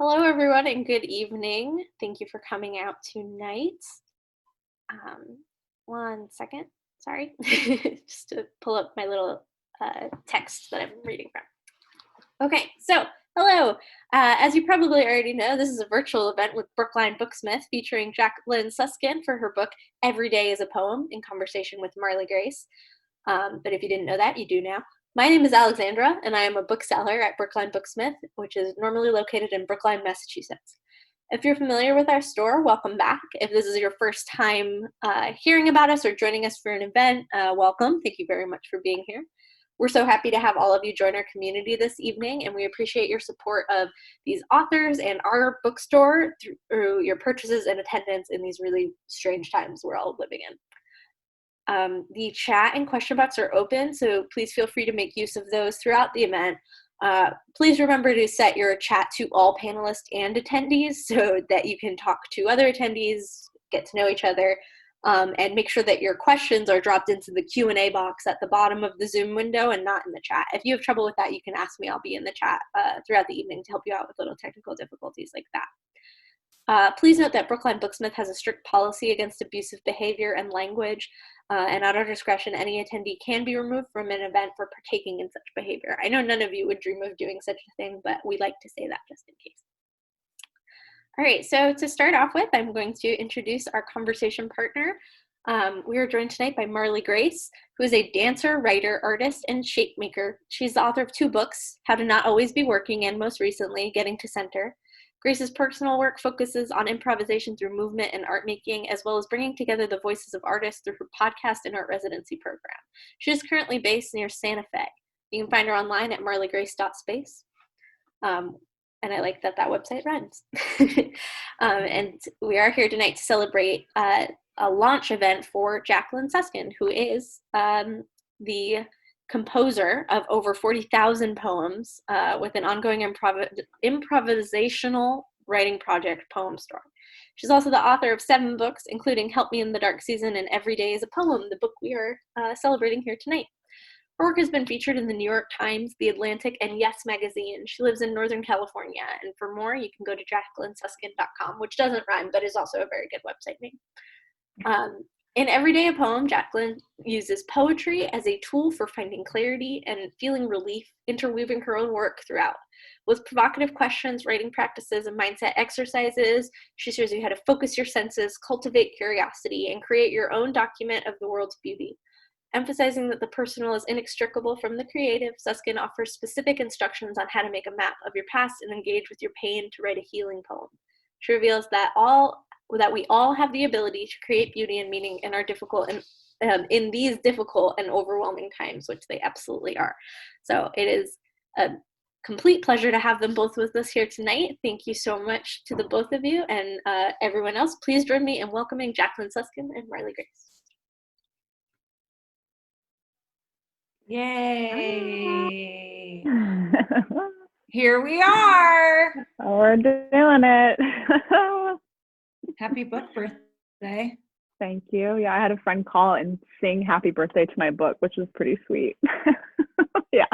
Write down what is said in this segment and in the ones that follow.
Hello, everyone, and good evening. Thank you for coming out tonight. Um, one second, sorry, just to pull up my little text that I'm reading from. Okay, so hello. As you probably already know, this is a virtual event with Brookline Booksmith featuring Jacqueline Suskin for her book Every Day is a Poem in conversation with Marlee Grace. But if you didn't know that, you do now. My name is Alexandra, and I am a bookseller at Brookline Booksmith, which is normally located in Brookline, Massachusetts. If you're familiar with our store, welcome back. If this is your first time hearing about us or joining us for an event, welcome. Thank you very much for being here. We're so happy to have all of you join our community this evening, and we appreciate your support of these authors and our bookstore through your purchases and attendance in these really strange times we're all living in. The chat and question box are open, so please feel free to make use of those throughout the event. Please remember to set your chat to all panelists and attendees so that you can talk to other attendees, get to know each other, and make sure that your questions are dropped into the Q&A box at the bottom of the Zoom window and not in the chat. If you have trouble with that, you can ask me. I'll be in the chat throughout the evening to help you out with little technical difficulties like that. Please note that Brookline Booksmith has a strict policy against abusive behavior and language, and at our discretion, any attendee can be removed from an event for partaking in such behavior. I know none of you would dream of doing such a thing, but we like to say that just in case. All right, so to start off with, I'm going to introduce our conversation partner. We are joined tonight by Marlee Grace, who is a dancer, writer, artist, and shape maker. She's the author of 2 books, How to Not Always Be Working, and most recently, Getting to Center. Grace's personal work focuses on improvisation through movement and art making, as well as bringing together the voices of artists through her podcast and art residency program. She is currently based near Santa Fe. You can find her online at marleegrace.space. And I like that website rhymes. And we are here tonight to celebrate a launch event for Jacqueline Suskin, who is the composer of over 40,000 poems with an ongoing improvisational writing project, Poem Store. She's also the author of 7 books, including Help Me in the Dark Season and Every Day is a Poem, the book we are celebrating here tonight. Her work has been featured in the New York Times, The Atlantic, and Yes Magazine. She lives in Northern California, and for more, you can go to jacquelinesuskin.com, which doesn't rhyme, but is also a very good website name. In Every Day a Poem, Jacqueline uses poetry as a tool for finding clarity and feeling relief, interweaving her own work throughout. With provocative questions, writing practices, and mindset exercises, she shows you how to focus your senses, cultivate curiosity, and create your own document of the world's beauty. Emphasizing that the personal is inextricable from the creative, Suskin offers specific instructions on how to make a map of your past and engage with your pain to write a healing poem. She reveals that we all have the ability to create beauty and meaning in our in these difficult and overwhelming times, which they absolutely are. So it is a complete pleasure to have them both with us here tonight. Thank you so much to the both of you, and everyone else. Please join me in welcoming Jacqueline Suskin and Marlee Grace. Yay! Here we are. We're doing it. Happy book birthday. Thank you. Yeah, I had a friend call and sing happy birthday to my book, which was pretty sweet. Yeah.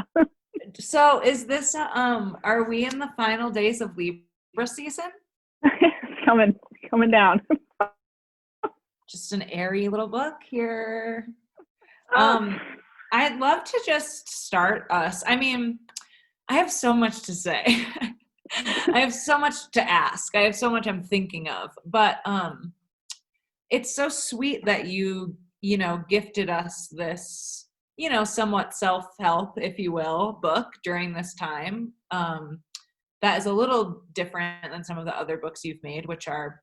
So is this, are we in the final days of Libra season? It's coming down. Just an airy little book here. I'd love to just start us. I mean, I have so much to say. I have so much to ask. I have so much I'm thinking of. But it's so sweet that you gifted us this, somewhat self-help, if you will, book during this time. That is a little different than some of the other books you've made, which are,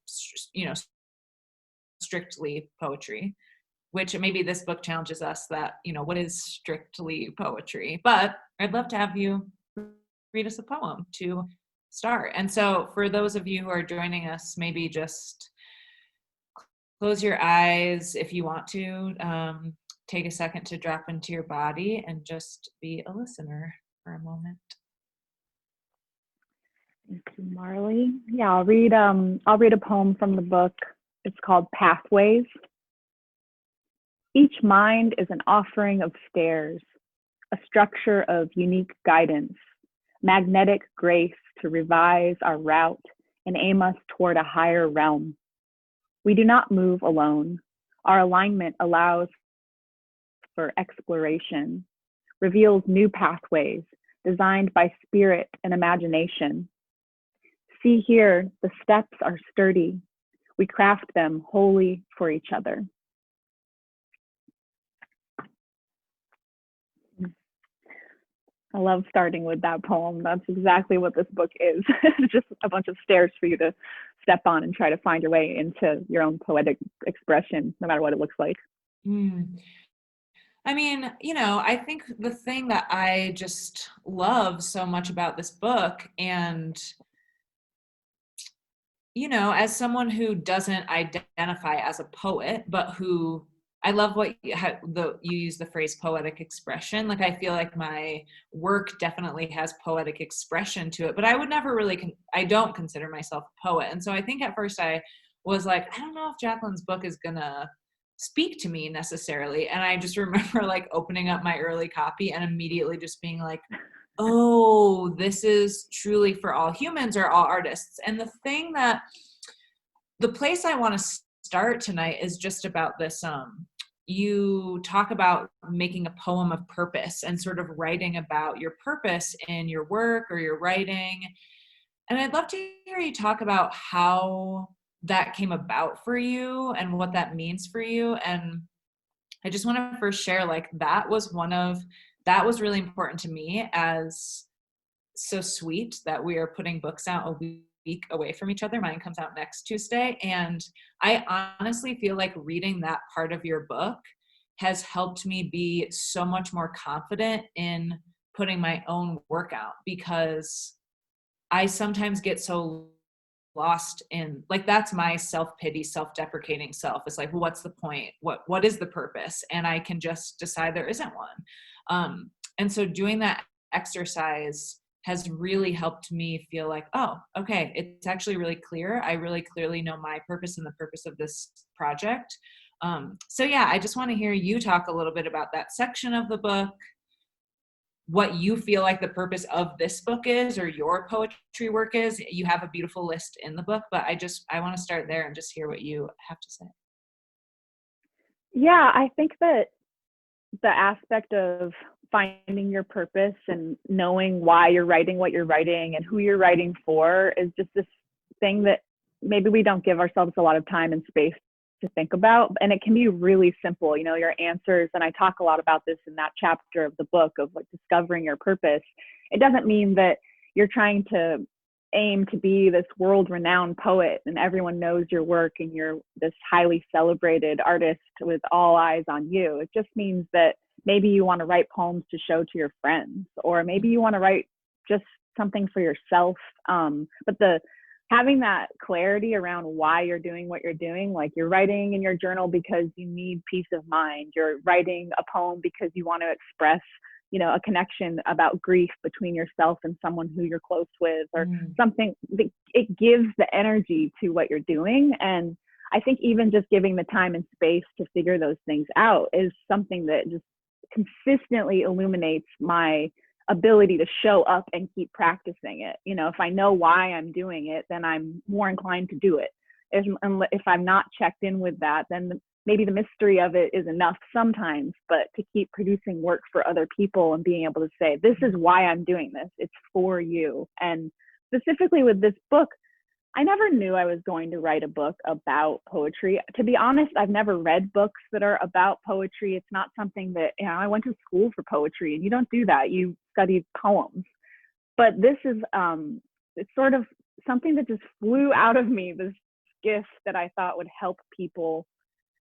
strictly poetry. Which maybe this book challenges us that, what is strictly poetry? But I'd love to have you read us a poem to start. And so for those of you who are joining us, maybe just close your eyes if you want to. Take a second to drop into your body and just be a listener for a moment. Thank you, Marlee. Yeah, I'll read a poem from the book. It's called Pathways. Each mind is an offering of stairs, a structure of unique guidance, magnetic grace to revise our route and aim us toward a higher realm. We do not move alone. Our alignment allows for exploration, reveals new pathways designed by spirit and imagination. See here, the steps are sturdy. We craft them wholly for each other. I love starting with that poem. That's exactly what this book is. Just a bunch of stairs for you to step on and try to find your way into your own poetic expression, no matter what it looks like. I mean, I think the thing that I just love so much about this book, and, as someone who doesn't identify as a poet, but who I love what you use the phrase poetic expression. Like, I feel like my work definitely has poetic expression to it, but I would never really, I don't consider myself a poet. And so I think at first I was like, I don't know if Jacqueline's book is gonna speak to me necessarily. And I just remember like opening up my early copy and immediately just being like, oh, this is truly for all humans or all artists. And the place I want to start tonight is just about this, you talk about making a poem of purpose and sort of writing about your purpose in your work or your writing. And I'd love to hear you talk about how that came about for you and what that means for you. And I just want to first share, like, that was really important to me, as so sweet that we are putting books out a week away from each other. Mine comes out next Tuesday. And I honestly feel like reading that part of your book has helped me be so much more confident in putting my own work out, because I sometimes get so lost in, like, that's my self-pity, self-deprecating self. It's like, well, what's the point? What is the purpose? And I can just decide there isn't one. And so doing that exercise has really helped me feel like, oh, okay, it's actually really clear. I really clearly know my purpose and the purpose of this project. So yeah, I just want to hear you talk a little bit about that section of the book, what you feel like the purpose of this book is, or your poetry work is. You have a beautiful list in the book, but I want to start there and just hear what you have to say. Yeah, I think that the aspect of finding your purpose and knowing why you're writing what you're writing and who you're writing for is just this thing that maybe we don't give ourselves a lot of time and space to think about. And it can be really simple, your answers. And I talk a lot about this in that chapter of the book of like discovering your purpose. It doesn't mean that you're trying to aim to be this world-renowned poet and everyone knows your work and you're this highly celebrated artist with all eyes on you. It just means that maybe you want to write poems to show to your friends, or maybe you want to write just something for yourself. But having that clarity around why you're doing what you're doing, like you're writing in your journal because you need peace of mind. You're writing a poem because you want to express, a connection about grief between yourself and someone who you're close with, or something. It gives the energy to what you're doing. And I think even just giving the time and space to figure those things out is something that just consistently illuminates my ability to show up and keep practicing it. If I know why I'm doing it, then I'm more inclined to do it. If I'm not checked in with that, then maybe the mystery of it is enough sometimes. But to keep producing work for other people and being able to say, this is why I'm doing this, it's for you. And specifically with this book, I never knew I was going to write a book about poetry. To be honest, I've never read books that are about poetry. It's not something that, I went to school for poetry, and you don't do that. You study poems. But this is, it's sort of something that just flew out of me, this gift that I thought would help people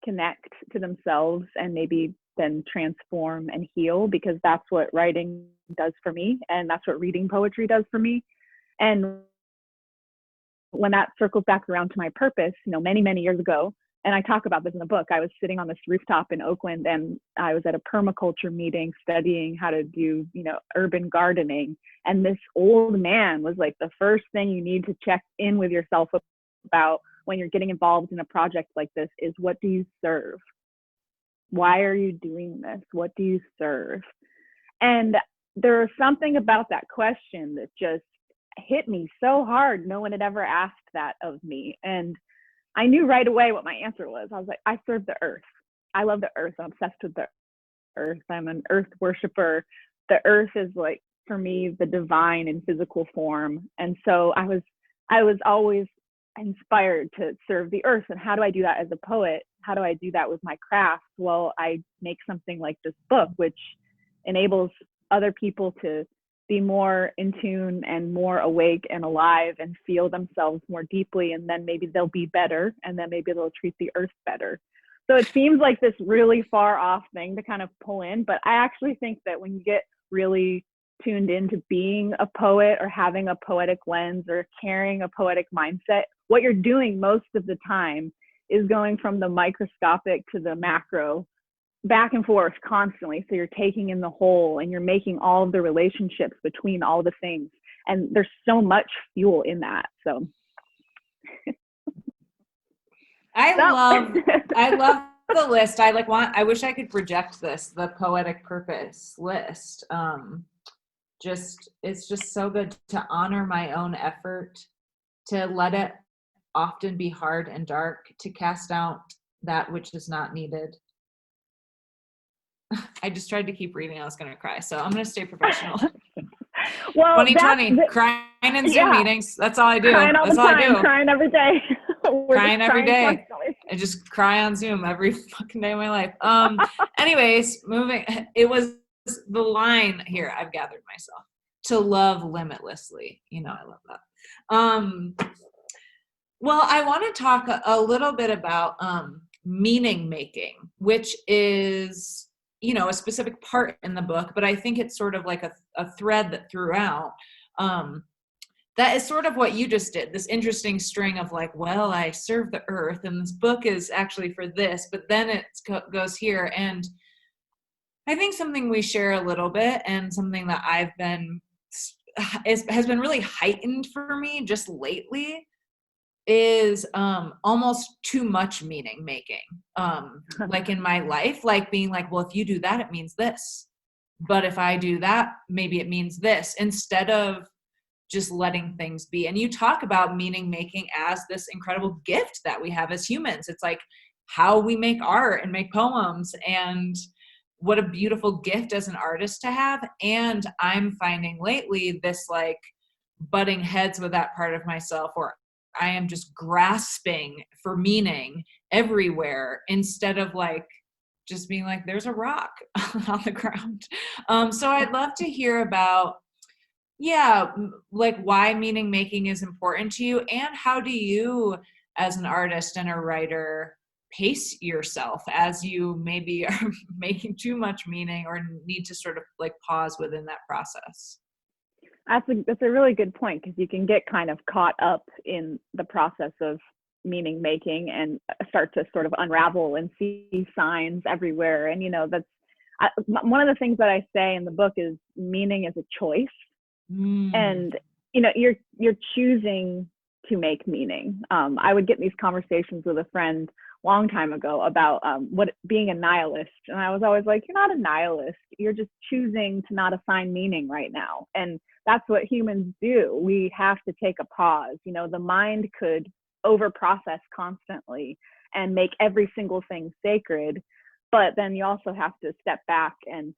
connect to themselves and maybe then transform and heal, because that's what writing does for me. And that's what reading poetry does for me. And when that circles back around to my purpose, many, many years ago, and I talk about this in the book, I was sitting on this rooftop in Oakland, and I was at a permaculture meeting studying how to do, urban gardening. And this old man was like, the first thing you need to check in with yourself about when you're getting involved in a project like this is, what do you serve? Why are you doing this? What do you serve? And there was something about that question that just hit me so hard. No one had ever asked that of me. And I knew right away what my answer was. I was like, I serve the earth. I love the earth. I'm obsessed with the earth. I'm an earth worshiper. The earth is like, for me, the divine in physical form. And so I was always inspired to serve the earth. And how do I do that as a poet? How do I do that with my craft? Well, I make something like this book, which enables other people to be more in tune and more awake and alive and feel themselves more deeply. And then maybe they'll be better, and then maybe they'll treat the earth better. So it seems like this really far off thing to kind of pull in, but I actually think that when you get really tuned into being a poet or having a poetic lens or carrying a poetic mindset, what you're doing most of the time is going from the microscopic to the macro, back and forth constantly. So you're taking in the whole, and you're making all of the relationships between all the things. And there's so much fuel in that. So I love the list. I wish I could project the poetic purpose list. It's just so good to honor my own effort, to let it often be hard and dark, to cast out that which is not needed. I just tried to keep reading. I was going to cry. So I'm going to stay professional. Well, 2020, crying in Zoom meetings. That's all I do. Crying all That's the all time, I do. Crying every day. Crying every day. Constantly. I just cry on Zoom every fucking day of my life. Anyways, it was the line here. I've gathered myself to love limitlessly. I love that. Well, I want to talk a little bit about meaning making, which is, a specific part in the book, but I think it's sort of like a thread that throughout, that is sort of what you just did, this interesting string of like, well, I serve the earth and this book is actually for this, but then it goes here. And I think something we share a little bit, and something that has been really heightened for me just lately, is almost too much meaning making, like in my life, like being like, well, if you do that, it means this, but if I do that, maybe it means this, instead of just letting things be. And you talk about meaning making as this incredible gift that we have as humans. It's like how we make art and make poems, and what a beautiful gift as an artist to have. And I'm finding lately this like butting heads with that part of myself, or I am just grasping for meaning everywhere, instead of like just being like, there's a rock on the ground. So I'd love to hear about, like why meaning making is important to you, and how do you, as an artist and a writer, pace yourself as you maybe are making too much meaning or need to sort of like pause within that process. That's a really good point, because you can get kind of caught up in the process of meaning making and start to sort of unravel and see signs everywhere. And one of the things that I say in the book is meaning is a choice. And you're choosing to make meaning. I would get in these conversations with a friend long time ago about what being a nihilist, and I was always like, you're not a nihilist, you're just choosing to not assign meaning right now. And that's what humans do. We have to take a pause. The mind could over process constantly and make every single thing sacred, but then you also have to step back. And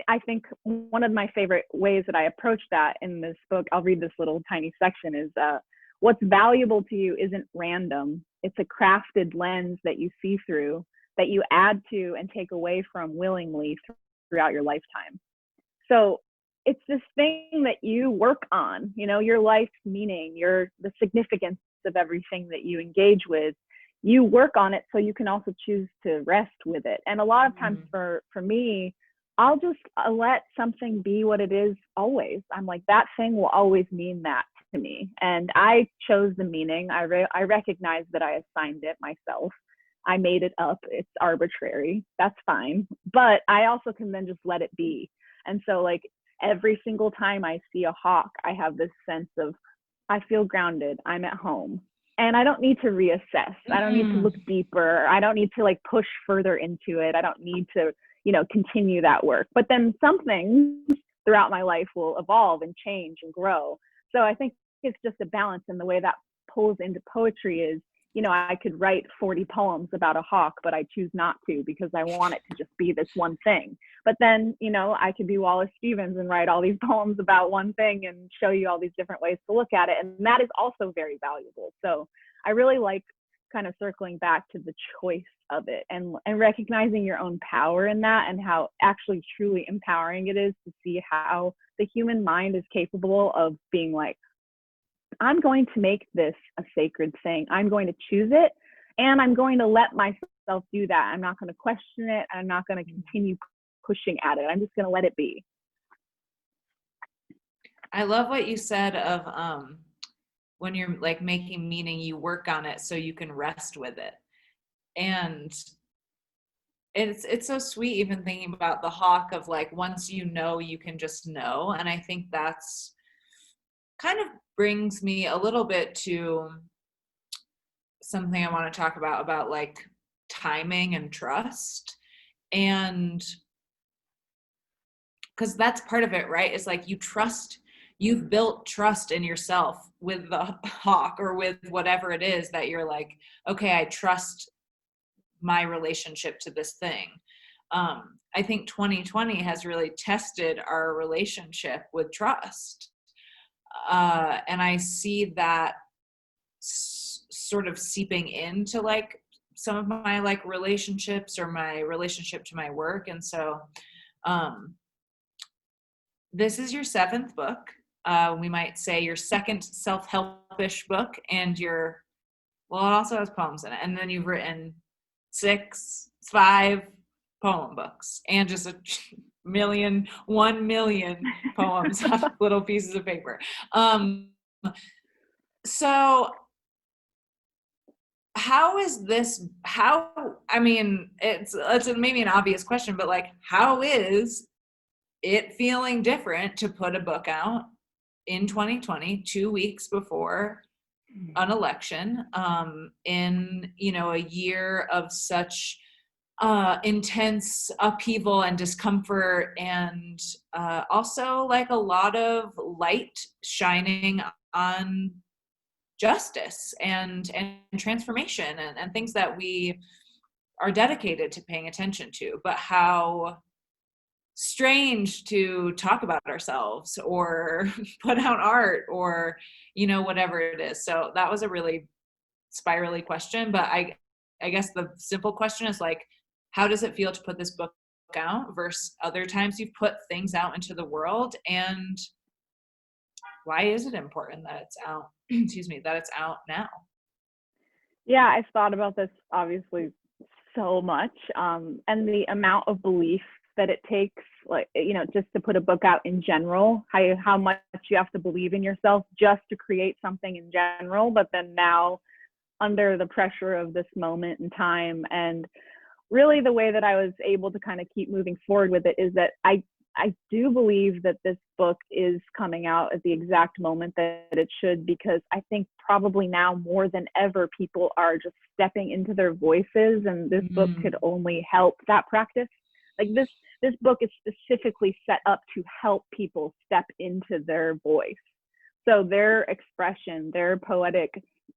I think one of my favorite ways that I approach that in this book, I'll read this little tiny section, is what's valuable to you isn't random. It's a crafted lens that you see through, that you add to and take away from willingly throughout your lifetime. So it's this thing that you work on, your life's meaning, the significance of everything that you engage with. You work on it so you can also choose to rest with it. And a lot of times for me, I'll just let something be what it is always. I'm like, that thing will always mean that to me. And I chose the meaning. I recognize that I assigned it myself. I made it up. It's arbitrary. That's fine. But I also can then just let it be. And so like every single time I see a hawk, I have this sense of, I feel grounded. I'm at home. And I don't need to reassess. I don't need to look deeper. I don't need to like push further into it. I don't need to, continue that work. But then some things throughout my life will evolve and change and grow. So I think it's just a balance, and the way that pulls into poetry is, you know, I could write 40 poems about a hawk, but I choose not to because I want it to just be this one thing. But then, you know, I could be Wallace Stevens and write all these poems about one thing and show you all these different ways to look at it. And that is also very valuable. So I really like kind of circling back to the choice of it, and recognizing your own power in that, and how actually truly empowering it is to see how the human mind is capable of being like, I'm going to make this a sacred thing. I'm going to choose it, and I'm going to let myself do that. I'm not going to question it. I'm not going to continue pushing at it. I'm just going to let it be. I love what you said of when you're like making meaning, you work on it so you can rest with it. And it's so sweet even thinking about the hawk of like, once you know, you can just know. And I think that's kind of brings me a little bit to something I want to talk about like timing and trust. And because that's part of it, right? It's like you've built trust in yourself with the hawk or with whatever it is that you're like, okay, I trust my relationship to this thing. I think 2020 has really tested our relationship with trust. And I see that sort of seeping into like some of my like relationships or my relationship to my work. And so this is your 7th book. We might say your 2nd self-helpish book, and well, it also has poems in it. And then you've written 5 poem books and just 1 million poems on little pieces of paper. So how is this, I mean, it's maybe an obvious question, but like, how is it feeling different to put a book out in 2020, 2 weeks before an election, in, you know, a year of such intense upheaval and discomfort, and also like a lot of light shining on justice and transformation and things that we are dedicated to paying attention to, but how strange to talk about ourselves or put out art or, you know, whatever it is. So that was a really spirally question, but I guess the simple question is like, how does it feel to put this book out versus other times you've put things out into the world, and why is it important that it's out? Excuse me, that it's out now? Yeah, I've thought about this obviously so much, and the amount of belief that it takes, like, you know, just to put a book out in general, how much you have to believe in yourself just to create something in general, but then now under the pressure of this moment in time. And really the way that I was able to kind of keep moving forward with it is that I do believe that this book is coming out at the exact moment that it should, because I think probably now more than ever, people are just stepping into their voices, and this book could only help that practice. Like this book is specifically set up to help people step into their voice. So their expression, their poetic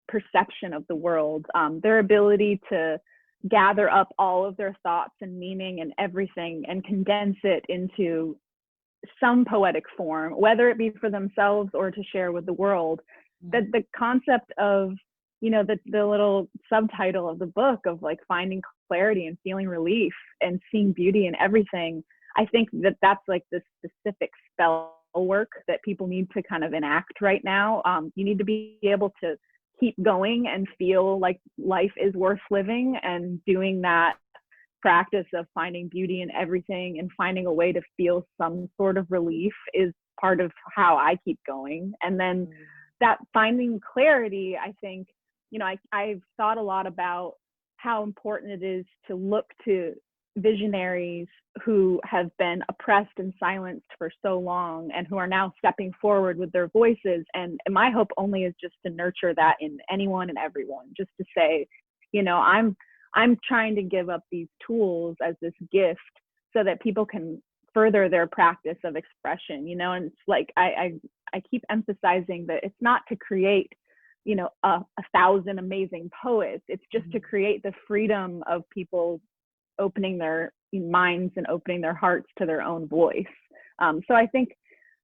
perception of the world, their ability to gather up all of their thoughts and meaning and everything and condense it into some poetic form, whether it be for themselves or to share with the world. That the concept of, you know, the little subtitle of the book of like finding clarity and feeling relief and seeing beauty in everything, I think that that's like the specific spell work that people need to kind of enact right now. You need to be able to keep going and feel like life is worth living, and doing that practice of finding beauty in everything and finding a way to feel some sort of relief is part of how I keep going. And then that finding clarity, I think, you know, I've thought a lot about how important it is to look to visionaries who have been oppressed and silenced for so long, and who are now stepping forward with their voices. And my hope only is just to nurture that in anyone and everyone, just to say, you know, I'm trying to give up these tools as this gift so that people can further their practice of expression, you know. And it's like I keep emphasizing that it's not to create, you know, a thousand amazing poets. It's just to create the freedom of people opening their minds and opening their hearts to their own voice. So I think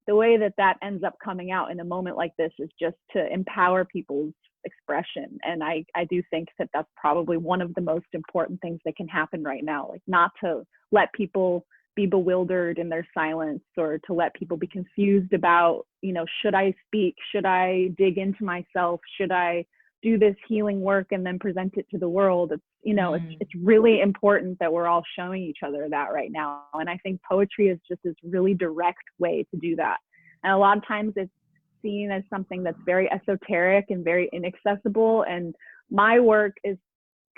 the way that ends up coming out in a moment like this is just to empower people's expression. And I do think that that's probably one of the most important things that can happen right now, like not to let people be bewildered in their silence, or to let people be confused about, you know, should I speak? Should I dig into myself? Should I do this healing work and then present it to the world? It's, you know, it's really important that we're all showing each other that right now. And I think poetry is just this really direct way to do that. And a lot of times it's seen as something that's very esoteric and very inaccessible. And my work is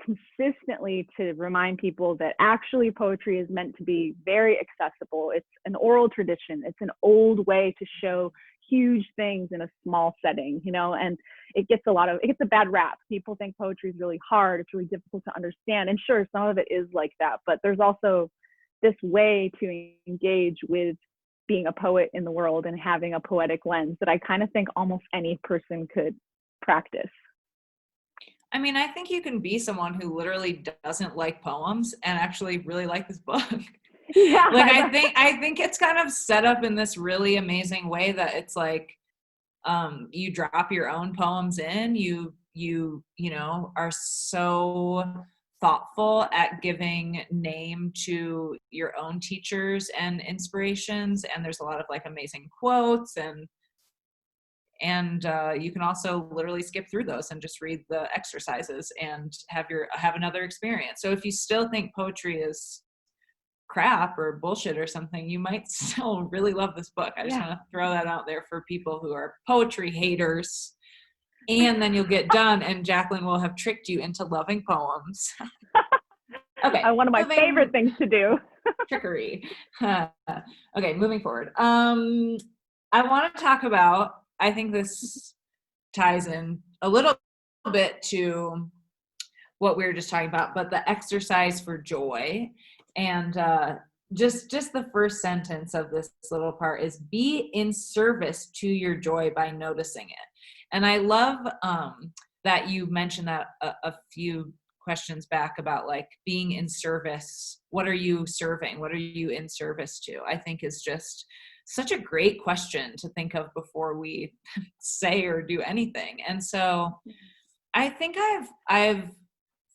consistently to remind people that actually poetry is meant to be very accessible. It's an oral tradition. It's an old way to show huge things in a small setting, you know, and it gets a bad rap. People think poetry is really hard. It's really difficult to understand. And sure, some of it is like that, but there's also this way to engage with being a poet in the world and having a poetic lens that I kind of think almost any person could practice. I mean, I think you can be someone who literally doesn't like poems and actually really like this book. Yeah. Like, I think it's kind of set up in this really amazing way that it's like, you drop your own poems in, you know, are so thoughtful at giving name to your own teachers and inspirations. And there's a lot of like amazing quotes, and you can also literally skip through those and just read the exercises and have another experience. So if you still think poetry is crap or bullshit or something, you might still really love this book. I just want to throw that out there for people who are poetry haters. And then you'll get done and Jacqueline will have tricked you into loving poems. Okay. One of my favorite things to do. Trickery. Okay, moving forward. I want to talk about, I think this ties in a little bit to what we were just talking about, but the exercise for joy. And just the first sentence of this little part is, be in service to your joy by noticing it. And I love that you mentioned that a few questions back about like being in service. What are you serving? What are you in service to? I think is just such a great question to think of before we say or do anything. And so I think I've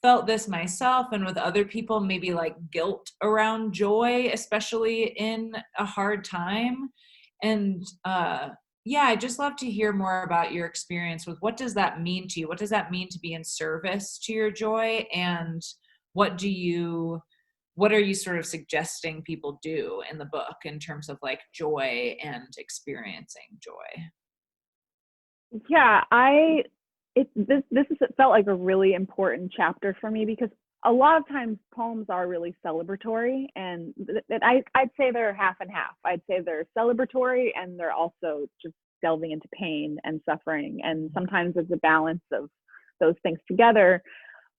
felt this myself and with other people, maybe like guilt around joy, especially in a hard time. And I'd just love to hear more about your experience with what does that mean to you? What does that mean to be in service to your joy? And what are you sort of suggesting people do in the book in terms of like joy and experiencing joy? Yeah, this felt like a really important chapter for me, because a lot of times poems are really celebratory, and I'd say they're half and half. I'd say they're celebratory and they're also just delving into pain and suffering, and sometimes there's a balance of those things together.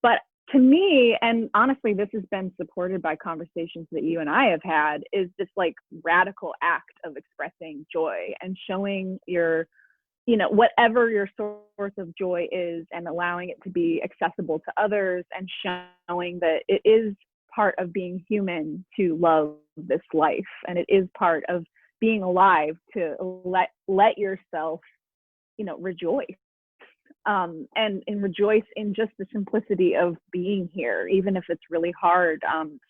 But to me, and honestly, this has been supported by conversations that you and I have had, is this like radical act of expressing joy and showing your, you know, whatever your source of joy is, and allowing it to be accessible to others, and showing that it is part of being human to love this life, and it is part of being alive to let yourself, you know, rejoice. And rejoice in just the simplicity of being here, even if it's really hard.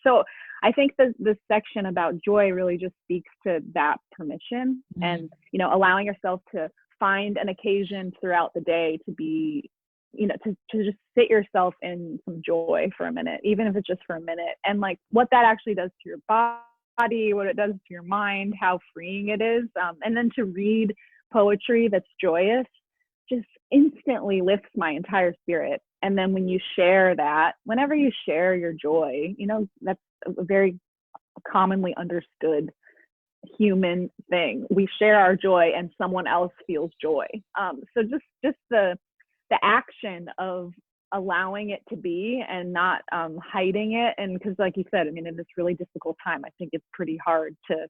So I think this section about joy really just speaks to that permission, and, you know, allowing yourself to find an occasion throughout the day to be, you know, to just sit yourself in some joy for a minute, even if it's just for a minute, and like what that actually does to your body, what it does to your mind, how freeing it is. And then to read poetry that's joyous just instantly lifts my entire spirit. And then when you share that, whenever you share your joy, you know, that's a very commonly understood human thing. We share our joy and someone else feels joy. So just the action of allowing it to be and not hiding it. And because like you said, I mean, in this really difficult time, I think it's pretty hard to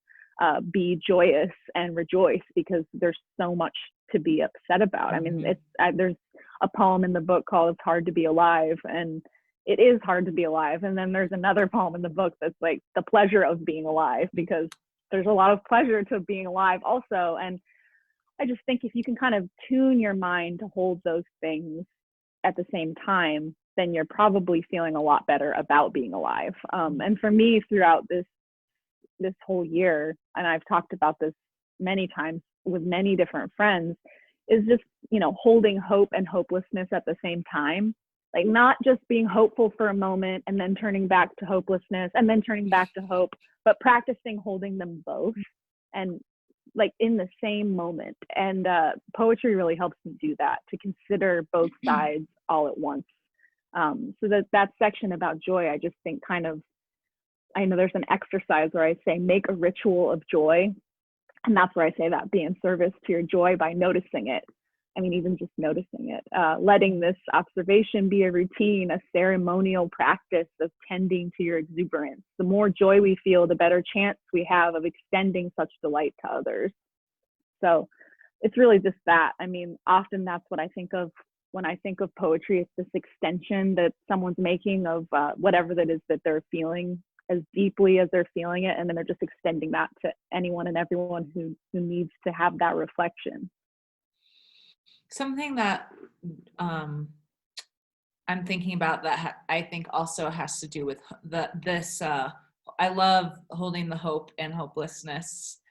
be joyous and rejoice because there's so much to be upset about. I mean, there's a poem in the book called "It's Hard to Be Alive," and it is hard to be alive. And then there's another poem in the book that's like the pleasure of being alive, because there's a lot of pleasure to being alive also. And I just think if you can kind of tune your mind to hold those things at the same time, then you're probably feeling a lot better about being alive. And for me, throughout this whole year, and I've talked about this many times with many different friends, is just, you know, holding hope and hopelessness at the same time. Like not just being hopeful for a moment and then turning back to hopelessness and then turning back to hope, but practicing holding them both and like in the same moment. And poetry really helps me do that, to consider both sides all at once. So that section about joy, I just think kind of, I know there's an exercise where I say, make a ritual of joy. And that's where I say that, be in service to your joy by noticing it. I mean, even just noticing it, letting this observation be a routine, a ceremonial practice of tending to your exuberance. The more joy we feel, the better chance we have of extending such delight to others. So it's really just that. I mean, often that's what I think of when I think of poetry. It's this extension that someone's making of whatever that is that they're feeling, as deeply as they're feeling it, and then they're just extending that to anyone and everyone who needs to have that reflection. Something that I'm thinking about that I think also has to do with this. I love holding the hope and hopelessness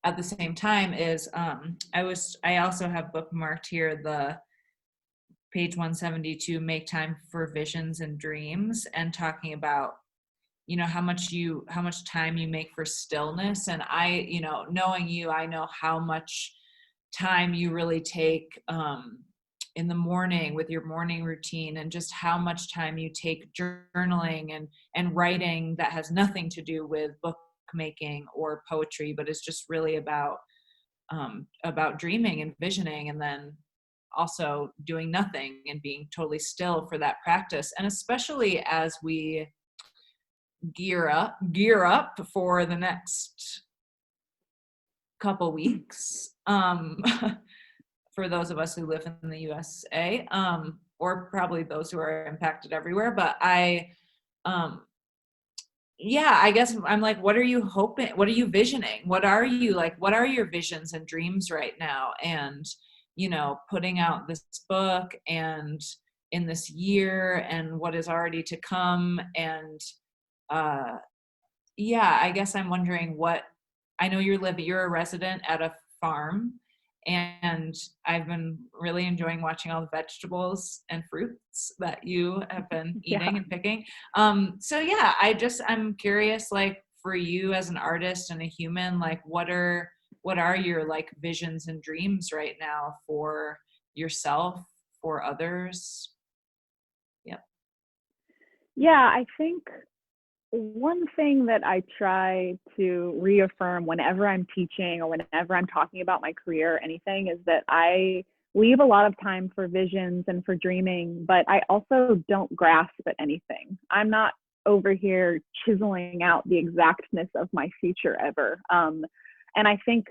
at the same time. Is I also have bookmarked here the page 172, make time for visions and dreams, and talking about, you know, how much time you make for stillness. And I, you know, knowing you, I know how much time you really take in the morning with your morning routine, and just how much time you take journaling and writing that has nothing to do with bookmaking or poetry, but it's just really about dreaming and visioning, and then also doing nothing and being totally still for that practice. And especially as we gear up for the next couple weeks, for those of us who live in the USA, or probably those who are impacted everywhere. But I guess I'm like, what are you hoping? What are you visioning? What are your visions and dreams right now? And, you know, putting out this book and in this year and what is already to come. And I guess I'm wondering I know you're a resident at a farm, and I've been really enjoying watching all the vegetables and fruits that you have been eating and picking. I'm curious, like, for you as an artist and a human, like, what are your like visions and dreams right now for yourself, for others? I think one thing that I try to reaffirm whenever I'm teaching or whenever I'm talking about my career or anything is that I leave a lot of time for visions and for dreaming, but I also don't grasp at anything. I'm not over here chiseling out the exactness of my future ever. And I think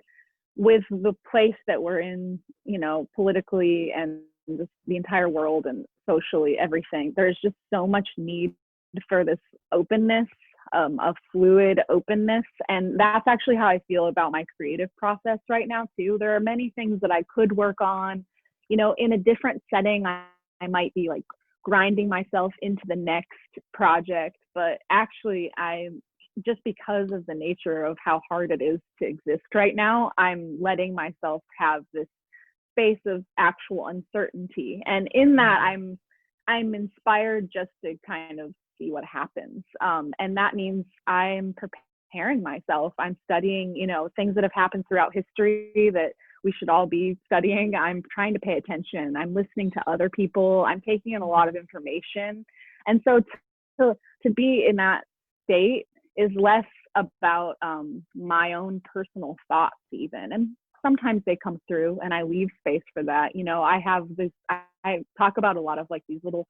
with the place that we're in, you know, politically and just the entire world and socially, everything, there's just so much need for this openness, a fluid openness. And that's actually how I feel about my creative process right now too. There are many things that I could work on, you know, in a different setting. I might be like grinding myself into the next project, but actually just because of the nature of how hard it is to exist right now, I'm letting myself have this space of actual uncertainty. And in that, I'm inspired just to kind of see what happens. And that means I'm preparing myself. I'm studying, you know, things that have happened throughout history that we should all be studying. I'm trying to pay attention. I'm listening to other people. I'm taking in a lot of information. And so to be in that state is less about my own personal thoughts even. And sometimes they come through and I leave space for that. You know, I talk about a lot of like these little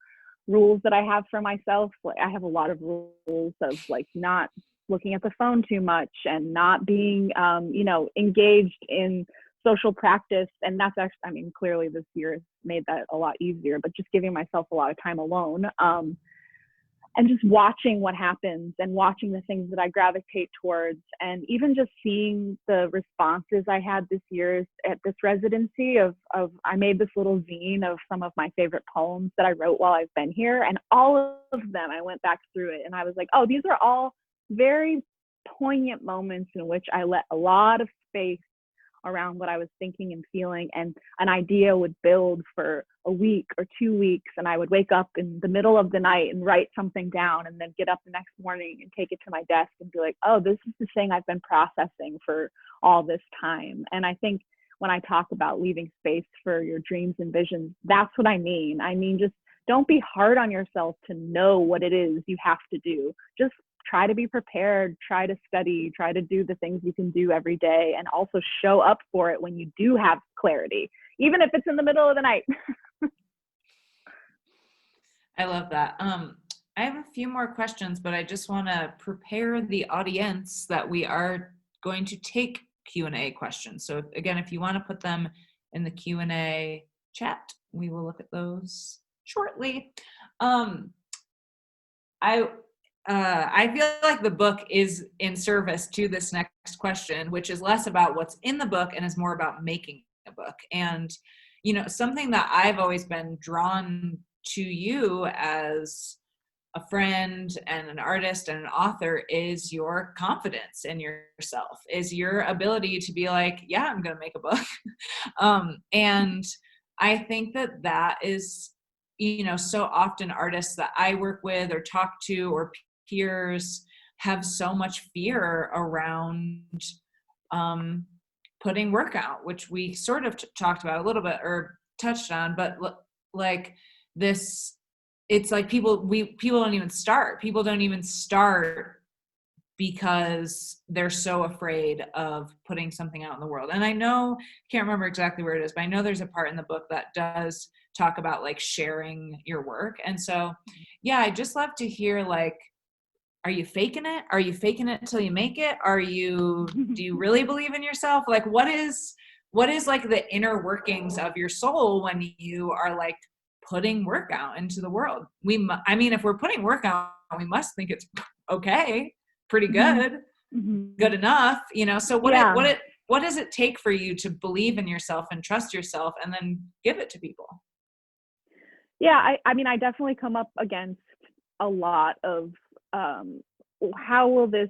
rules that I have for myself. Like I have a lot of rules of like not looking at the phone too much and not being, you know, engaged in social practice. And that's actually, I mean, clearly this year has made that a lot easier, but just giving myself a lot of time alone. And just watching what happens and watching the things that I gravitate towards, and even just seeing the responses I had this year at this residency of I made this little zine of some of my favorite poems that I wrote while I've been here, and all of them, I went back through it and I was like, oh, these are all very poignant moments in which I let a lot of space around what I was thinking and feeling, and an idea would build for a week or 2 weeks, and I would wake up in the middle of the night and write something down, and then get up the next morning and take it to my desk and be like, oh, this is the thing I've been processing for all this time. And I think when I talk about leaving space for your dreams and visions, that's what I mean. I mean, just don't be hard on yourself to know what it is you have to do. Just try to be prepared, try to study, try to do the things you can do every day, and also show up for it when you do have clarity, even if it's in the middle of the night. I love that. I have a few more questions, but I just want to prepare the audience that we are going to take Q&A questions. So again, if you want to put them in the Q&A chat, we will look at those shortly. I feel like the book is in service to this next question, which is less about what's in the book and is more about making a book. And, you know, something that I've always been drawn to you as a friend and an artist and an author is your confidence in yourself, is your ability to be like, yeah, I'm going to make a book. And I think that that is, you know, so often artists that I work with or talk to or peers have so much fear around putting work out, which we sort of talked about a little bit or touched on, but like this, it's like people don't even start. People don't even start because they're so afraid of putting something out in the world. And I know, can't remember exactly where it is, but I know there's a part in the book that does talk about like sharing your work. And so, yeah, I just love to hear, like, are you faking it? Are you faking it till you make it? Do you really believe in yourself? Like, what is like the inner workings of your soul when you are like putting work out into the world? I mean, if we're putting work out, we must think it's okay, pretty good, good enough, you know? So what does it take for you to believe in yourself and trust yourself and then give it to people? Yeah, I mean, I definitely come up against a lot of how will this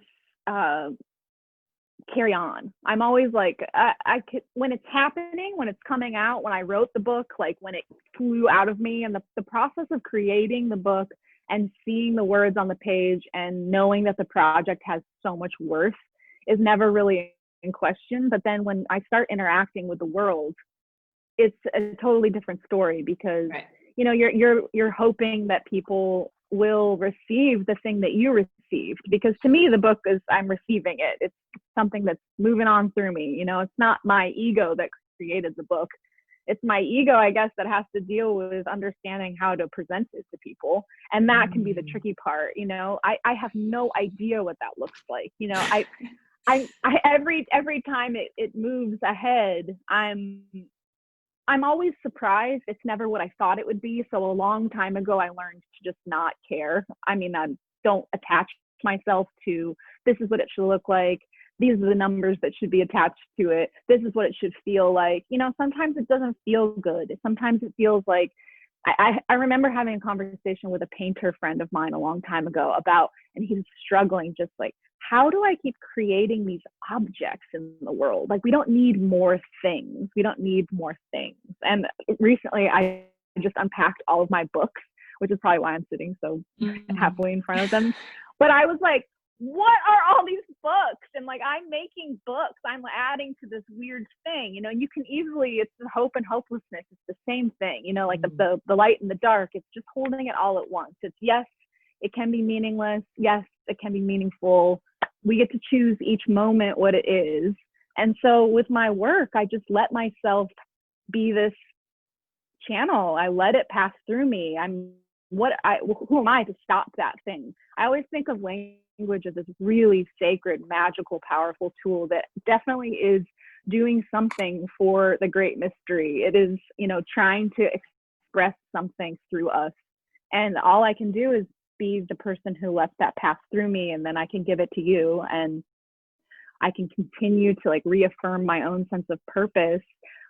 carry on? I'm always like, I could, when it's happening, when it's coming out, when I wrote the book, like when it flew out of me, and the process of creating the book and seeing the words on the page and knowing that the project has so much worth is never really in question. But then when I start interacting with the world, it's a totally different story, because right. You know, you're hoping that people will receive the thing that you received, because to me the book is, I'm receiving it. It's something that's moving on through me. You know, it's not my ego that created the book. It's my ego, I guess, that has to deal with understanding how to present it to people. And that can be the tricky part. You know, I have no idea what that looks like. You know, I every time it moves ahead, I'm always surprised. It's never what I thought it would be. So a long time ago, I learned to just not care. I mean, I don't attach myself to, this is what it should look like. These are the numbers that should be attached to it. This is what it should feel like. You know, sometimes it doesn't feel good. Sometimes it feels like, I remember having a conversation with a painter friend of mine a long time ago about, and he was struggling just like, how do I keep creating these objects in the world? Like, we don't need more things. We don't need more things. And recently I just unpacked all of my books, which is probably why I'm sitting so happily in front of them. But I was like, what are all these books? And like, I'm making books. I'm adding to this weird thing. You know, you can easily, it's the hope and hopelessness. It's the same thing, you know, like the light and the dark. It's just holding it all at once. It's, yes, it can be meaningless. Yes, it can be meaningful. We get to choose each moment what it is. And so with my work, I just let myself be this channel. I let it pass through me. I'm who am I to stop that thing? I always think of language as this really sacred, magical, powerful tool that definitely is doing something for the great mystery. It is, trying to express something through us. And all I can do is be the person who lets that pass through me, and then I can give it to you, and I can continue to like reaffirm my own sense of purpose.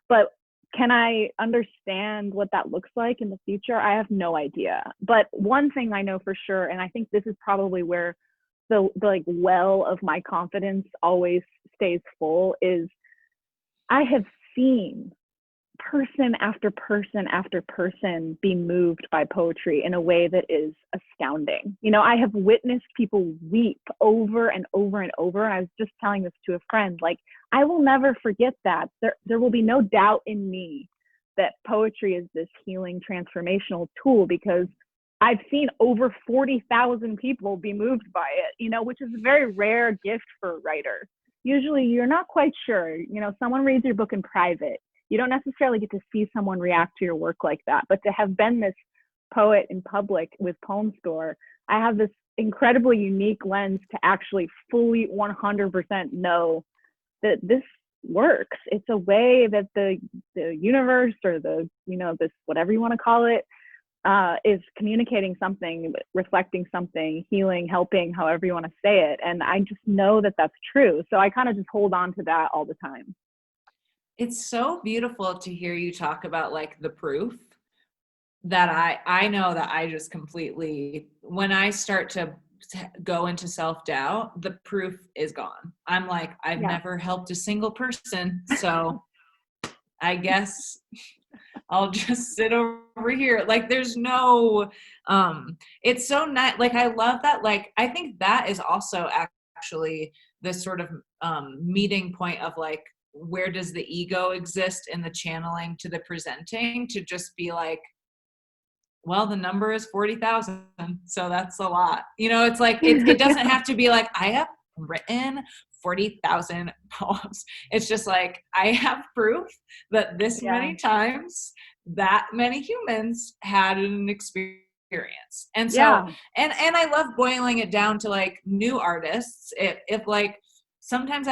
But can I understand what that looks like in the future? I have no idea. But one thing I know for sure, and I think this is probably where the like well of my confidence always stays full, is I have seen person after person after person be moved by poetry in a way that is astounding. I have witnessed people weep over and over and over. And I was just telling this to a friend, like, I will never forget that. There will be no doubt in me that poetry is this healing, transformational tool, because I've seen over 40,000 people be moved by it, which is a very rare gift for a writer. Usually you're not quite sure, someone reads your book in private. You don't necessarily get to see someone react to your work like that. But to have been this poet in public with Poem Store, I have this incredibly unique lens to actually fully 100% know that this works. It's a way that the universe, or this, whatever you want to call it, is communicating something, reflecting something, healing, helping, however you want to say it. And I just know that that's true. So I kind of just hold on to that all the time. It's so beautiful to hear you talk about like the proof that I know that I just completely, when I start to go into self-doubt, the proof is gone. I'm like, I've never helped a single person. So I guess I'll just sit over here. Like there's no, it's so nice. Like, I love that. Like, I think that is also actually this sort of meeting point of like, where does the ego exist in the channeling to the presenting, to just be like, well, the number is 40,000. So that's a lot. It's like, it doesn't have to be like, I have written 40,000 poems. It's just like, I have proof that this many times that many humans had an experience. And so, and I love boiling it down to like new artists. If like, sometimes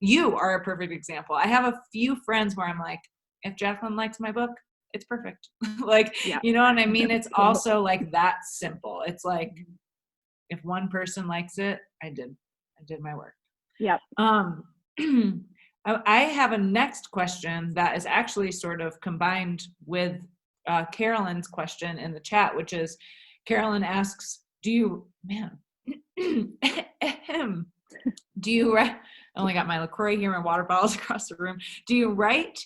you are a perfect example. I have a few friends where I'm like, if Jacqueline likes my book, it's perfect. Like, you know what I mean? It's also like that simple. It's like, if one person likes it, I did my work. Yep. I have a next question that is actually sort of combined with Carolyn's question in the chat, which is, Carolyn asks, I only got my LaCroix here, my water bottles across the room. Do you write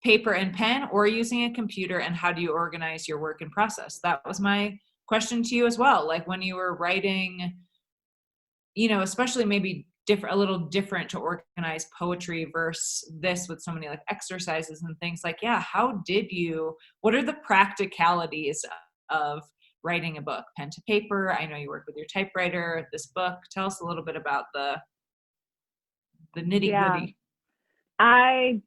paper and pen or using a computer, and how do you organize your work and process? That was my question to you as well. Like when you were writing, especially maybe a little different to organize poetry versus this with so many like exercises and things like, what are the practicalities of writing a book, pen to paper? I know you work with your typewriter, this book. Tell us a little bit about the nitty gritty. I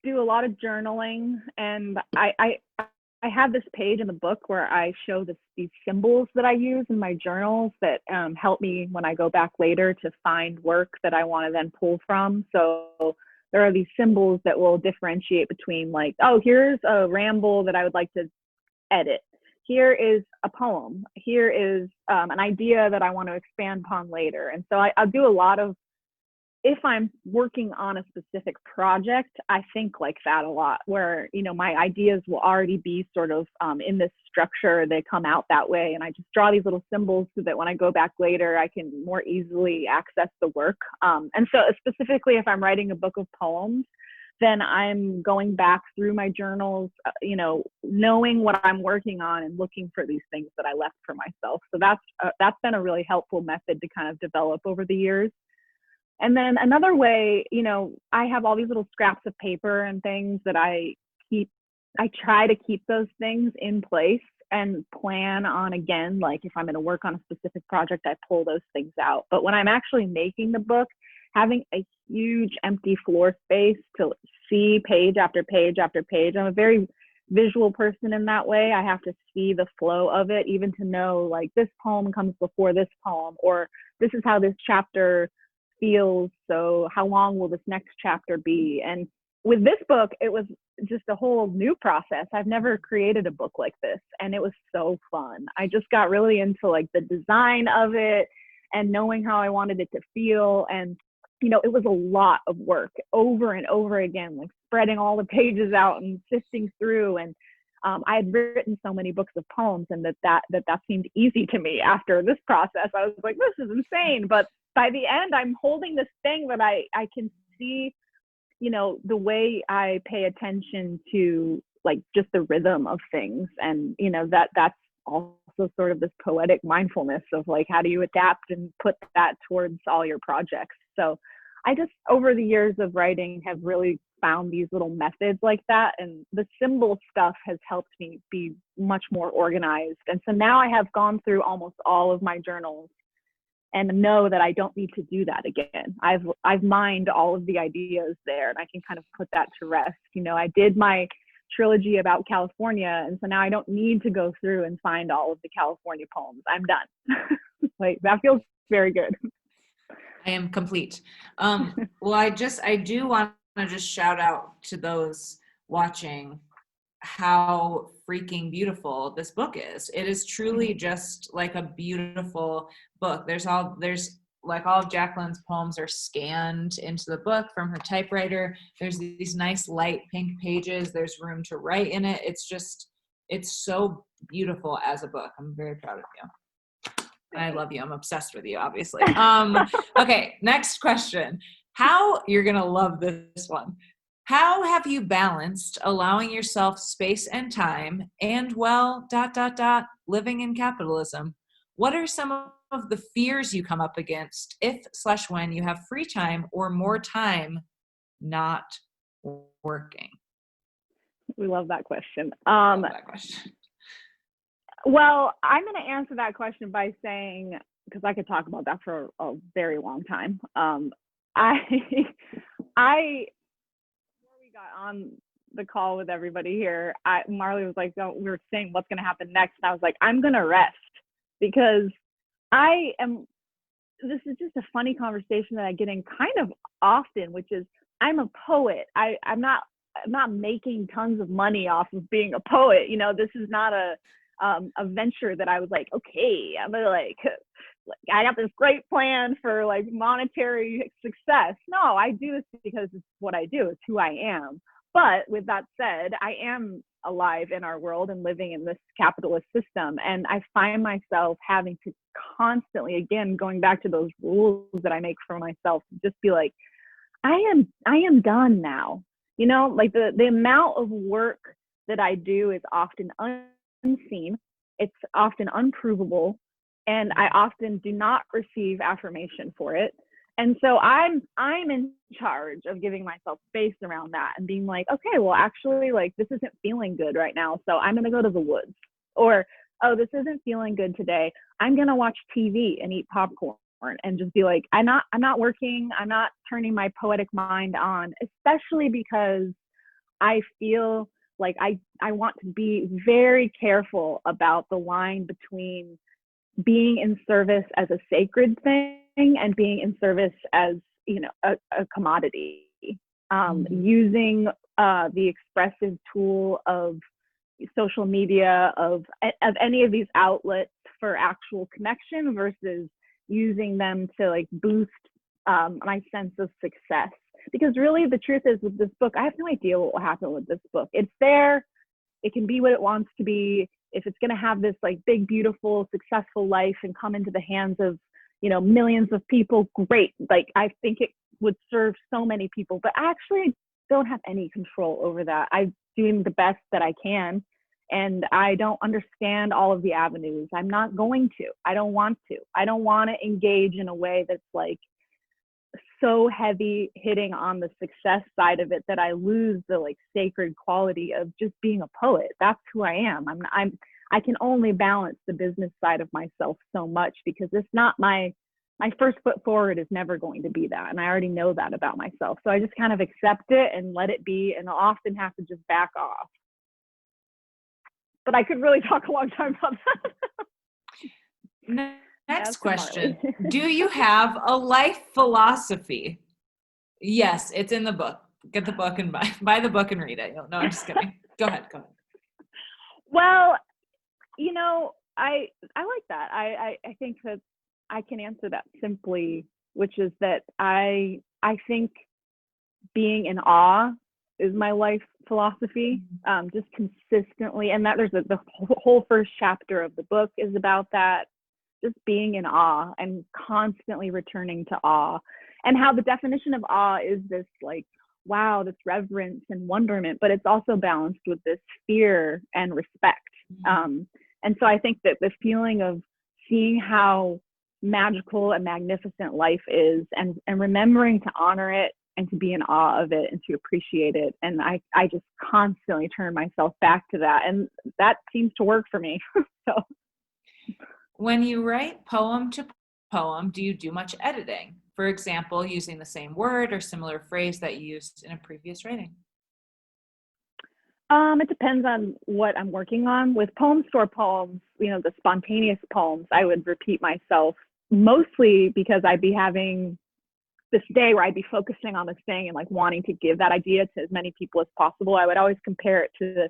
do a lot of journaling, and I have this page in the book where I show these symbols that I use in my journals that help me when I go back later to find work that I want to then pull from. So there are these symbols that will differentiate between like, oh, here's a ramble that I would like to edit. Here is a poem. Here is an idea that I want to expand upon later. And so I'll do a lot of, if I'm working on a specific project, I think like that a lot, where, my ideas will already be sort of in this structure. They come out that way. And I just draw these little symbols so that when I go back later, I can more easily access the work. And so specifically, if I'm writing a book of poems, then I'm going back through my journals, knowing what I'm working on and looking for these things that I left for myself. So that's been a really helpful method to kind of develop over the years. And then another way, I have all these little scraps of paper and things that I keep. I try to keep those things in place and plan on, again, like if I'm going to work on a specific project, I pull those things out. But when I'm actually making the book, having a huge empty floor space to see page after page after page, I'm a very visual person in that way. I have to see the flow of it, even to know like this poem comes before this poem, or this is how this chapter feels. So how long will this next chapter be? And with this book, it was just a whole new process. I've never created a book like this, and it was so fun. I just got really into like the design of it and knowing how I wanted it to feel. And it was a lot of work over and over again, like spreading all the pages out and sifting through. And I had written so many books of poems, and that seemed easy to me after this process. I was like, this is insane. But by the end, I'm holding this thing that I can see, the way I pay attention to like just the rhythm of things. And, that's also sort of this poetic mindfulness of like, how do you adapt and put that towards all your projects? So I just, over the years of writing, have really found these little methods like that. And the symbol stuff has helped me be much more organized. And so now I have gone through almost all of my journals and know that I don't need to do that again. I've mined all of the ideas there, and I can kind of put that to rest. I did my trilogy about California, and so now I don't need to go through and find all of the California poems. I'm done. Like, that feels very good. I am complete. Well, I do want to just shout out to those watching how freaking beautiful this book is. It is truly just like a beautiful book. There's like all of Jacqueline's poems are scanned into the book from her typewriter. There's these nice light pink pages. There's room to write in it. It's so beautiful as a book. I'm very proud of you. I love you. I'm obsessed with you, obviously. Okay, next question. You're going to love this one. How have you balanced allowing yourself space and time and, living in capitalism? What are some of the fears you come up against if/when you have free time or more time not working? We love that question. Love that question. Well, I'm going to answer that question by saying, because I could talk about that for a very long time. Before we got on the call with everybody here, Marlee was like, we were saying what's going to happen next. And I was like, I'm going to rest, because this is just a funny conversation that I get in kind of often, which is, I'm a poet. I'm not making tons of money off of being a poet. This is not a venture that I was like, okay, I'm gonna I got this great plan for like monetary success. No, I do this because it's what I do. It's who I am. But with that said, I am alive in our world and living in this capitalist system. And I find myself having to constantly, again, going back to those rules that I make for myself, just be like, I am done now. Like the amount of work that I do is often unseen. It's often unprovable. And I often do not receive affirmation for it. And so I'm in charge of giving myself space around that and being like, okay, well, actually, like, this isn't feeling good right now, so I'm going to go to the woods. Or, oh, this isn't feeling good today, I'm going to watch TV and eat popcorn and just be like, I'm not working. I'm not turning my poetic mind on, especially because I feel like I want to be very careful about the line between being in service as a sacred thing and being in service as, a commodity. Using the expressive tool of social media, of any of these outlets for actual connection versus using them to like boost my sense of success. Because really the truth is, with this book, I have no idea what will happen with this book. It's there. It can be what it wants to be. If it's going to have this like big, beautiful, successful life and come into the hands of, millions of people, great. Like, I think it would serve so many people, but I actually don't have any control over that. I'm doing the best that I can, and I don't understand all of the avenues. I'm not going to. I don't want to. I don't want to engage in a way that's like so heavy hitting on the success side of it that I lose the like sacred quality of just being a poet. That's who I am. I can only balance the business side of myself so much, because it's not my first foot forward is never going to be that. And I already know that about myself. So I just kind of accept it and let it be. And I'll often have to just back off. but I could really talk a long time about that. Next question. Marlee. Do you have a life philosophy? Yes, it's in the book. Get the book and buy the book and read it. No, I'm just kidding. Go ahead. Well, I like that. I think that I can answer that simply, which is that I think being in awe is my life philosophy, just consistently. And that the whole first chapter of the book is about that, just being in awe and constantly returning to awe, and how the definition of awe is this like, wow, this reverence and wonderment, but it's also balanced with this fear and respect. And so I think that the feeling of seeing how magical and magnificent life is, and remembering to honor it and to be in awe of it and to appreciate it. And I just constantly turn myself back to that. And that seems to work for me. So when you write poem to poem, do you do much editing? For example, using the same word or similar phrase that you used in a previous writing? It depends on what I'm working on. With poem store poems, the spontaneous poems, I would repeat myself mostly because I'd be having this day where I'd be focusing on this thing and like wanting to give that idea to as many people as possible. I would always compare it to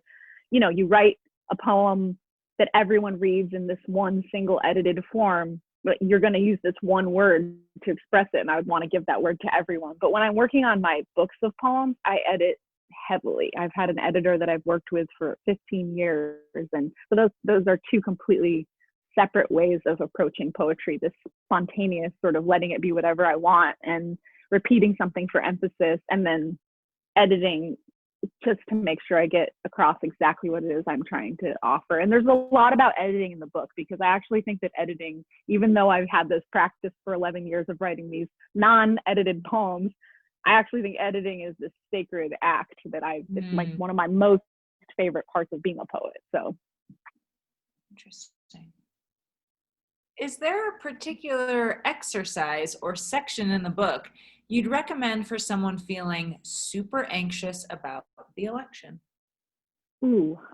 you write a poem that everyone reads in this one single edited form, but you're going to use this one word to express it. And I would want to give that word to everyone. But when I'm working on my books of poems, I edit heavily. I've had an editor that I've worked with for 15 years. And so those are two completely separate ways of approaching poetry, this spontaneous sort of letting it be whatever I want and repeating something for emphasis, and then editing just to make sure I get across exactly what it is I'm trying to offer. And there's a lot about editing in the book, because I actually think that editing, even though I've had this practice for 11 years of writing these non-edited poems, I actually think editing is this sacred act that it's like one of my most favorite parts of being a poet. So interesting. Is there a particular exercise or section in the book you'd recommend for someone feeling super anxious about the election? Maybe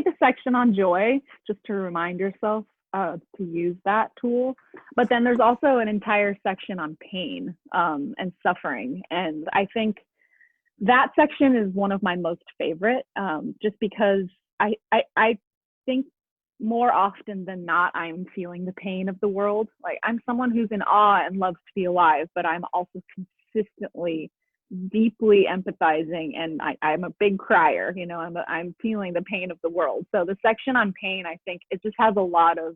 the section on joy, just to remind yourself to use that tool. But then there's also an entire section on pain and suffering. And I think that section is one of my most favorite, just because I think more often than not, I'm feeling the pain of the world. Like, I'm someone who's in awe and loves to be alive, but I'm also consistently deeply empathizing, and I'm a big crier. I'm feeling the pain of the world. So the section on pain, I think it just has a lot of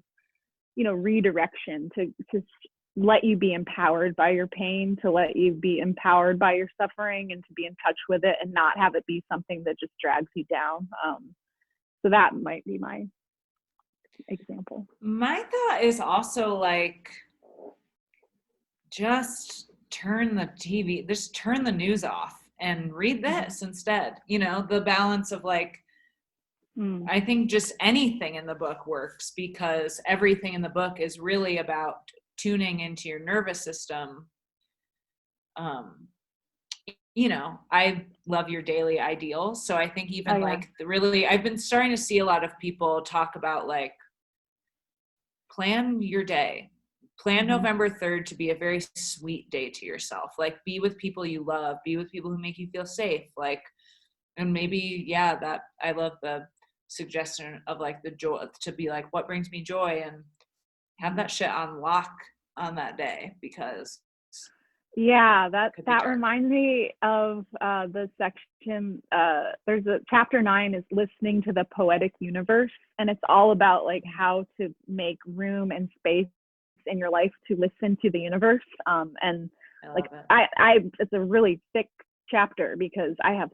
redirection to let you be empowered by your pain, to let you be empowered by your suffering, and to be in touch with it and not have it be something that just drags you down. So that might be my example. My thought is also like, just turn the news off and read this instead. The balance of like, I think just anything in the book works, because everything in the book is really about tuning into your nervous system. I love your daily ideals. So I think even I've been starting to see a lot of people talk about like, plan your day. Plan November 3rd to be a very sweet day to yourself. Like, be with people you love, be with people who make you feel safe. Like, and maybe, that I love the suggestion of like the joy, to be like, what brings me joy, and have that shit on lock on that day, because that reminds me of the section. There's a chapter 9 is listening to the poetic universe, and it's all about like how to make room and space in your life to listen to the universe. And like it's a really thick chapter, because I have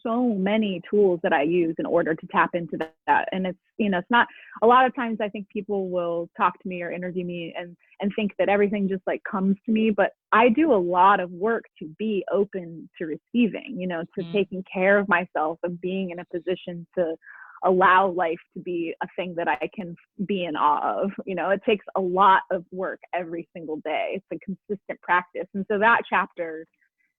so many tools that I use in order to tap into that. And it's, it's not, a lot of times I think people will talk to me or interview me and think that everything just like comes to me, but I do a lot of work to be open to receiving, to taking care of myself and being in a position to allow life to be a thing that I can be in awe of. It takes a lot of work every single day. It's a consistent practice. And so that chapter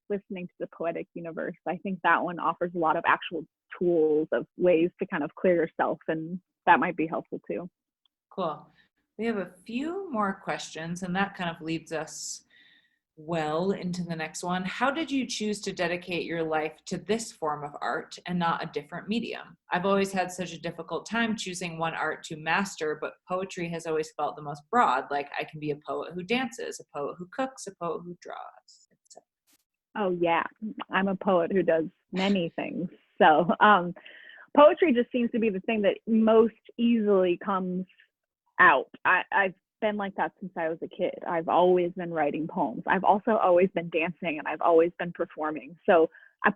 listening to the Poetic Universe. I think that one offers a lot of actual tools of ways to kind of clear yourself, and that might be helpful too. Cool. We have a few more questions, and that kind of leads us well into the next one. How did you choose to dedicate your life to this form of art and not a different medium? I've always had such a difficult time choosing one art to master, but poetry has always felt the most broad. Like I can be a poet who dances, a poet who cooks, a poet who draws, etc. Oh yeah, I'm a poet who does many things. So poetry just seems to be the thing that most easily comes out. I've been like that since I was a kid. I've always been writing poems. I've also always been dancing, and I've always been performing. So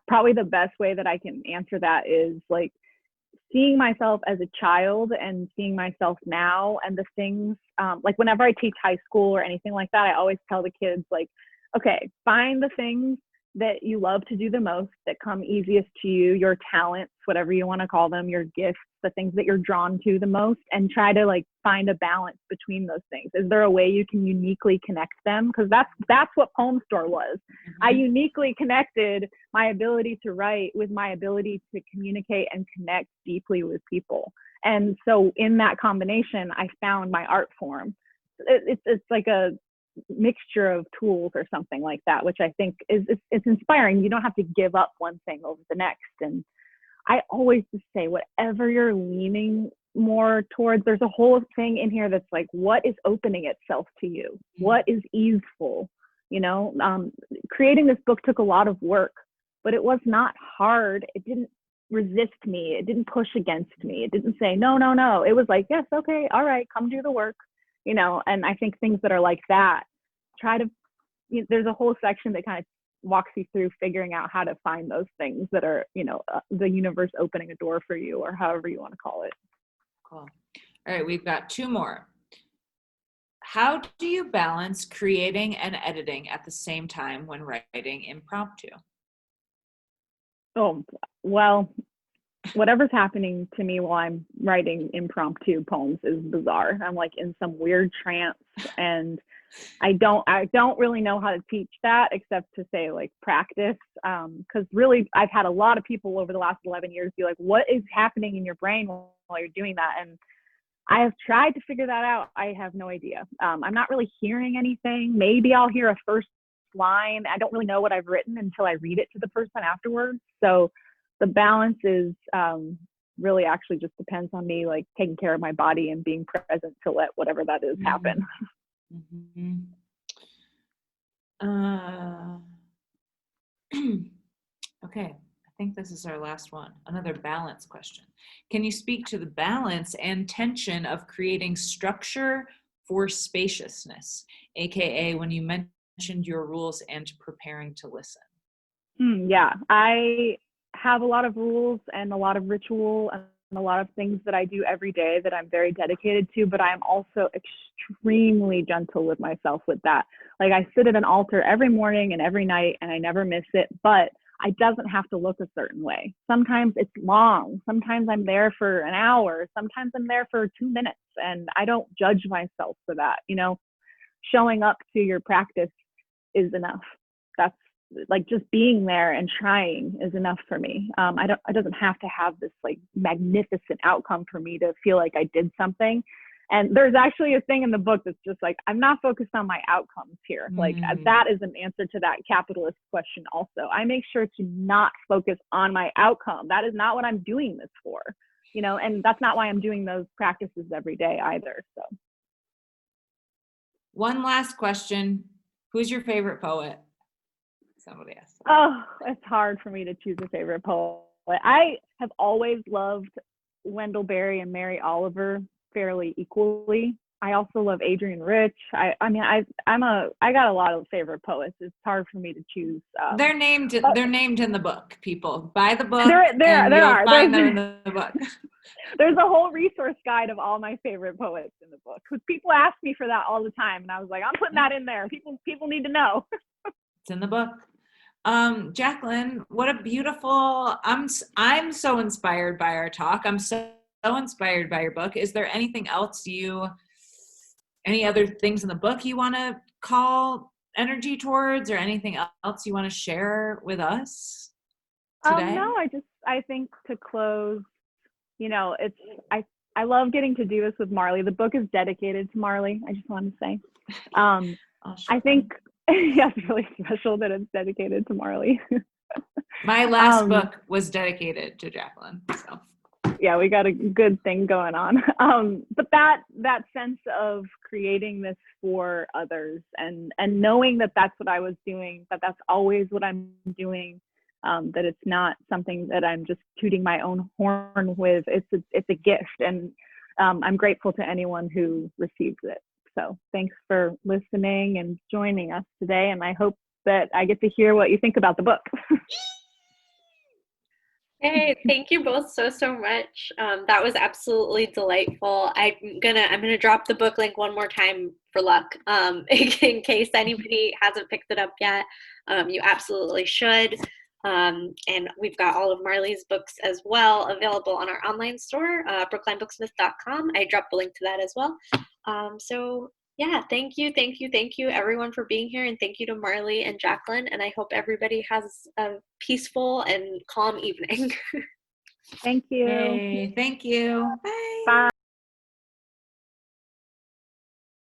probably the best way that I can answer that is like seeing myself as a child and seeing myself now, and the things like whenever I teach high school or anything like that, I always tell the kids like, okay, find the things that you love to do the most, that come easiest to you, your talents, whatever you want to call them, your gifts, the things that you're drawn to the most, and try to like find a balance between those things. Is there a way you can uniquely connect them? Because that's what Poem Store was. I uniquely connected my ability to write with my ability to communicate and connect deeply with people. And so in that combination, I found my art form. It's like a mixture of tools or something like that, which I think is it's inspiring. You don't have to give up one thing over the next. And I always just say, whatever you're leaning more towards, there's a whole thing in here that's like, what is opening itself to you? What is easeful? You know, creating this book took a lot of work, but it was not hard. It didn't resist me. It didn't push against me. It didn't say, no, no, no. It was like, yes, okay, all right, come do the work. You know, and I think things that are like that, there's a whole section that kind of walks you through figuring out how to find those things that are, you know, the universe opening a door for you, or however you want to call it. Cool. All right, we've got two more. How do you balance creating and editing at the same time when writing impromptu? Oh, well, whatever's happening to me while I'm writing impromptu poems is bizarre. I'm like in some weird trance, and I don't really know how to teach that except to say like practice. Because really, I've had a lot of people over the last 11 years be like, what is happening in your brain while you're doing that? And I have tried to figure that out. I have no idea. I'm not really hearing anything. Maybe I'll hear a first line. I don't really know what I've written until I read it to the person afterwards. So the balance is really actually just depends on me like taking care of my body and being present to let whatever that is happen. Mm-hmm. Okay, I think this is our last one. Another balance question. Can you speak to the balance and tension of creating structure for spaciousness, aka when you mentioned your rules and preparing to listen? Yeah, I have a lot of rules and a lot of ritual and a lot of things that I do every day that I'm very dedicated to, but I'm also extremely gentle with myself with that. Like I sit at an altar every morning and every night and I never miss it, but it doesn't have to look a certain way. Sometimes it's long. Sometimes I'm there for an hour. Sometimes I'm there for 2 minutes, and I don't judge myself for that. You know, showing up to your practice is enough. That's like just being there and trying is enough for me. It doesn't have to have this like magnificent outcome for me to feel like I did something. And there's actually a thing in the book that's just like, I'm not focused on my outcomes here. Like that is an answer to that capitalist question also. I make sure to not focus on my outcome. That is not what I'm doing this for, you know, and that's not why I'm doing those practices every day either. So. One last question. Who's your favorite poet? Somebody asked. Oh, it's hard for me to choose a favorite poet. I have always loved Wendell Berry and Mary Oliver fairly equally. I also love Adrienne Rich. I got a lot of favorite poets. It's hard for me to choose. They're named in the book. People buy the book. There find them in the book. There's a whole resource guide of all my favorite poets in the book. Because people ask me for that all the time, and I was like, I'm putting that in there. People need to know. It's in the book. Jacqueline, what a beautiful, I'm so inspired by our talk. I'm so inspired by your book. Is there anything else any other things in the book you want to call energy towards, or anything else you want to share with us today? No, I think to close, you know, I love getting to do this with Marlee. The book is dedicated to Marlee. I just want to say, I think yeah, it's really special that it's dedicated to Marlee. My last book was dedicated to Jacqueline, so. Yeah, we got a good thing going on. But that sense of creating this for others and knowing that that's what I was doing, that that's always what I'm doing, that it's not something that I'm just tooting my own horn with. It's a gift, and I'm grateful to anyone who receives it. So thanks for listening and joining us today, and I hope that I get to hear what you think about the book. Hey, thank you both so much. That was absolutely delightful. I'm gonna drop the book link one more time for luck, in case anybody hasn't picked it up yet. You absolutely should. And we've got all of Marlee's books as well available on our online store, brooklinebooksmith.com. I dropped the link to that as well. So yeah, thank you everyone for being here, and thank you to Marlee and Jacqueline, and I hope everybody has a peaceful and calm evening. Thank you. Yay, thank you. Bye. Bye.